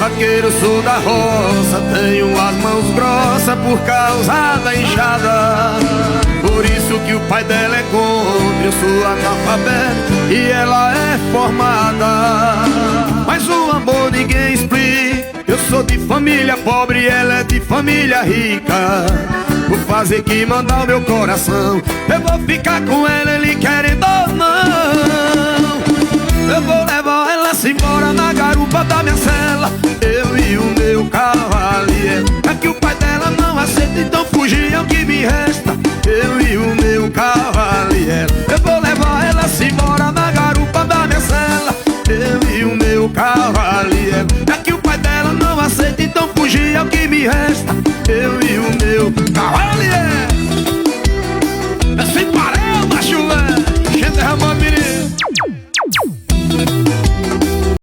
vaqueiro, sou da roça, tenho as mãos grossas por causa da enxada. Por isso que o pai dela é contra, eu sou analfabeto e ela é formada. Mas o amor ninguém explica, eu sou de família pobre e ela é de família rica. Vou fazer que mandar o meu coração, eu vou ficar com ela, ele querendo ou não. Eu vou levar ela-se embora na garupa da minha cela, eu e o meu cavaleiro. É que o pai dela não aceita, então fugir é o que me resta, eu e o meu cavaleiro. Eu vou levar ela-se embora na garupa da minha cela, eu e o meu cavaleiro. É que o pai dela não aceita, então fugir é o que me resta, eu e o meu cavaleiro.